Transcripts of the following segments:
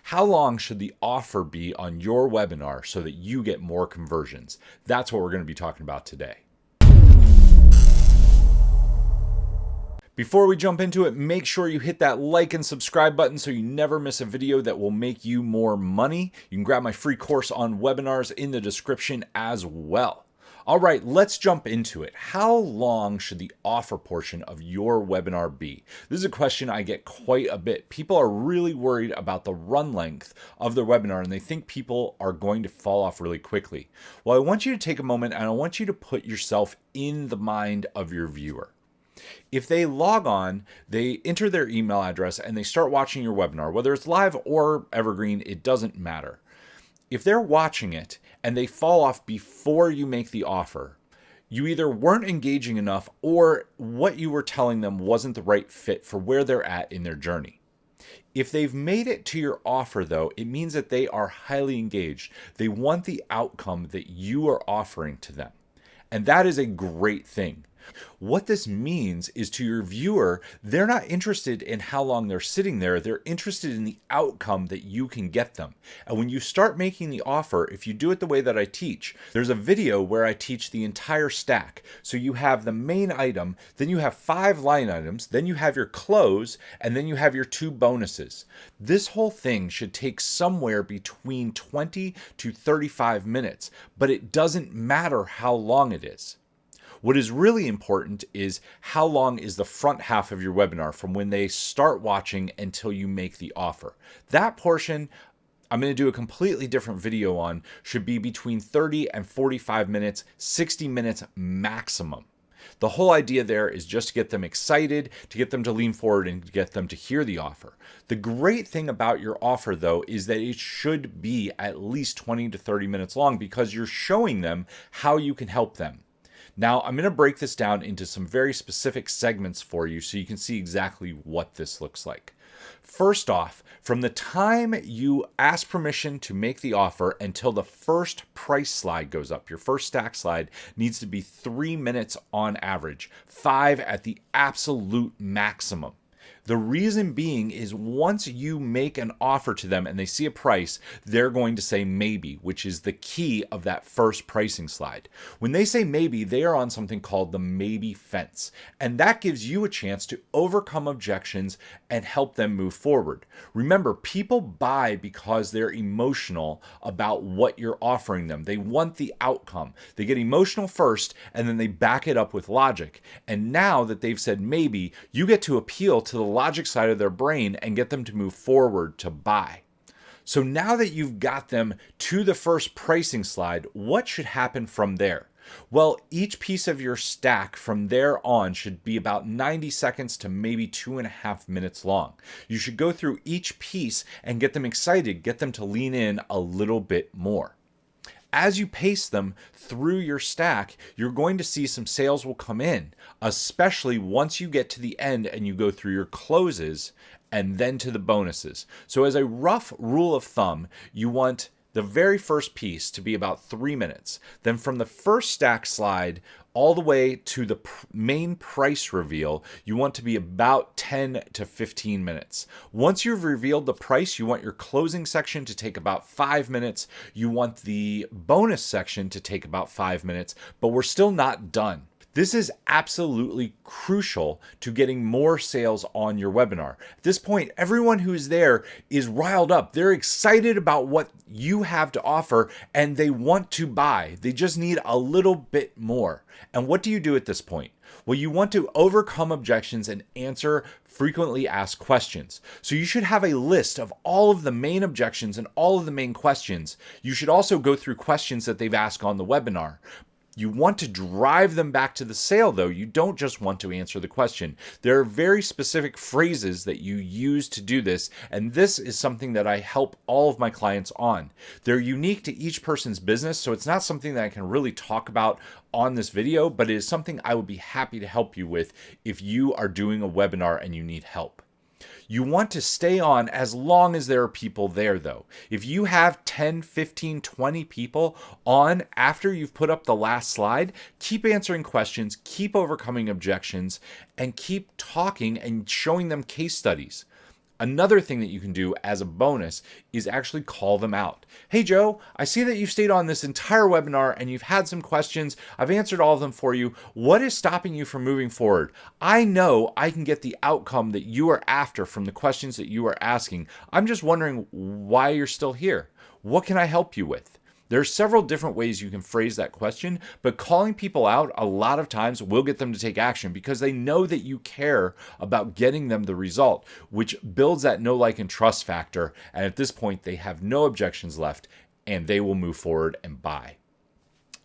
How long should the offer be on your webinar so that you get more conversions? That's what we're going to be talking about today. Before we jump into it, make sure you hit that like and subscribe button so you never miss a video that will make you more money. You can grab my free course on webinars in the description as well. All right, let's jump into it. How long should the offer portion of your webinar be? This is a question I get quite a bit. People are really worried about the run length of their webinar and they think people are going to fall off really quickly. Well, I want you to take a moment and I want you to put yourself in the mind of your viewer. If they log on, they enter their email address and they start watching your webinar, whether it's live or evergreen, it doesn't matter. If they're watching it and they fall off before you make the offer, you either weren't engaging enough or what you were telling them wasn't the right fit for where they're at in their journey. If they've made it to your offer, though, it means that they are highly engaged. They want the outcome that you are offering to them. And that is a great thing. What this means is to your viewer, they're not interested in how long they're sitting there. They're interested in the outcome that you can get them. And when you start making the offer, if you do it the way that I teach, there's a video where I teach the entire stack. So you have the main item, then you have 5 line items, then you have your close, and then you have your 2 bonuses. This whole thing should take somewhere between 20 to 35 minutes, but it doesn't matter how long it is. What is really important is how long is the front half of your webinar from when they start watching until you make the offer. That portion, I'm going to do a completely different video on, should be between 30 and 45 minutes, 60 minutes maximum. The whole idea there is just to get them excited, to get them to lean forward and to get them to hear the offer. The great thing about your offer, though, is that it should be at least 20 to 30 minutes long because you're showing them how you can help them. Now, I'm going to break this down into some very specific segments for you so you can see exactly what this looks like. First off, from the time you ask permission to make the offer until the first price slide goes up, your first stack slide needs to be 3 minutes on average, 5 at the absolute maximum. The reason being is once you make an offer to them and they see a price, they're going to say maybe, which is the key of that first pricing slide. When they say maybe, they are on something called the maybe fence. And that gives you a chance to overcome objections and help them move forward. Remember, people buy because they're emotional about what you're offering them. They want the outcome. They get emotional first and then they back it up with logic. And now that they've said maybe, you get to appeal to the logic side of their brain and get them to move forward to buy. So now that you've got them to the first pricing slide, what should happen from there? Well, each piece of your stack from there on should be about 90 seconds to maybe 2.5 minutes long. You should go through each piece and get them excited, get them to lean in a little bit more. As you pace them through your stack, you're going to see some sales will come in, especially once you get to the end and you go through your closes and then to the bonuses. So as a rough rule of thumb, you want the very first piece to be about 3 minutes. Then from the first stack slide all the way to the main price reveal, you want to be about 10 to 15 minutes. Once you've revealed the price, you want your closing section to take about 5 minutes. You want the bonus section to take about 5 minutes, but we're still not done. This is absolutely crucial to getting more sales on your webinar. At this point, everyone who's there is riled up. They're excited about what you have to offer and they want to buy. They just need a little bit more. And what do you do at this point? Well, you want to overcome objections and answer frequently asked questions. So you should have a list of all of the main objections and all of the main questions. You should also go through questions that they've asked on the webinar. You want to drive them back to the sale, though. You don't just want to answer the question. There are very specific phrases that you use to do this, and this is something that I help all of my clients on. They're unique to each person's business, so it's not something that I can really talk about on this video, but it is something I would be happy to help you with if you are doing a webinar and you need help. You want to stay on as long as there are people there, though. If you have 10, 15, 20 people on after you've put up the last slide, keep answering questions, keep overcoming objections, and keep talking and showing them case studies. Another thing that you can do as a bonus is actually call them out. Hey, Joe, I see that you've stayed on this entire webinar and you've had some questions. I've answered all of them for you. What is stopping you from moving forward? I know I can get the outcome that you are after from the questions that you are asking. I'm just wondering why you're still here. What can I help you with? There are several different ways you can phrase that question, but calling people out a lot of times will get them to take action because they know that you care about getting them the result, which builds that know, like, and trust factor. And at this point, they have no objections left and they will move forward and buy.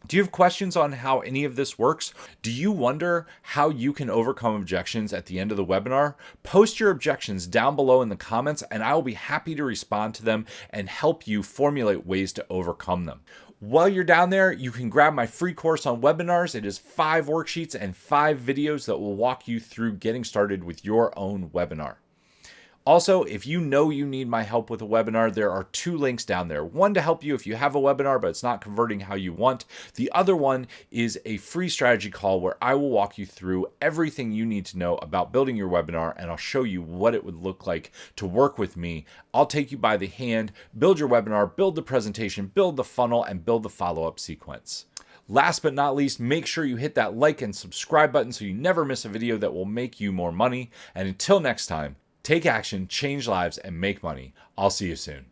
Do you have questions on how any of this works? Do you wonder how you can overcome objections at the end of the webinar? Post your objections down below in the comments and I will be happy to respond to them and help you formulate ways to overcome them. While you're down there, you can grab my free course on webinars. It is 5 worksheets and 5 videos that will walk you through getting started with your own webinar. Also, if you know you need my help with a webinar, there are 2 links down there. One to help you if you have a webinar but it's not converting how you want. The other one is a free strategy call where I will walk you through everything you need to know about building your webinar, and I'll show you what it would look like to work with me. I'll take you by the hand, build your webinar, build the presentation, build the funnel, and build the follow-up sequence. Last but not least, make sure you hit that like and subscribe button so you never miss a video that will make you more money. And until next time, take action, change lives, and make money. I'll see you soon.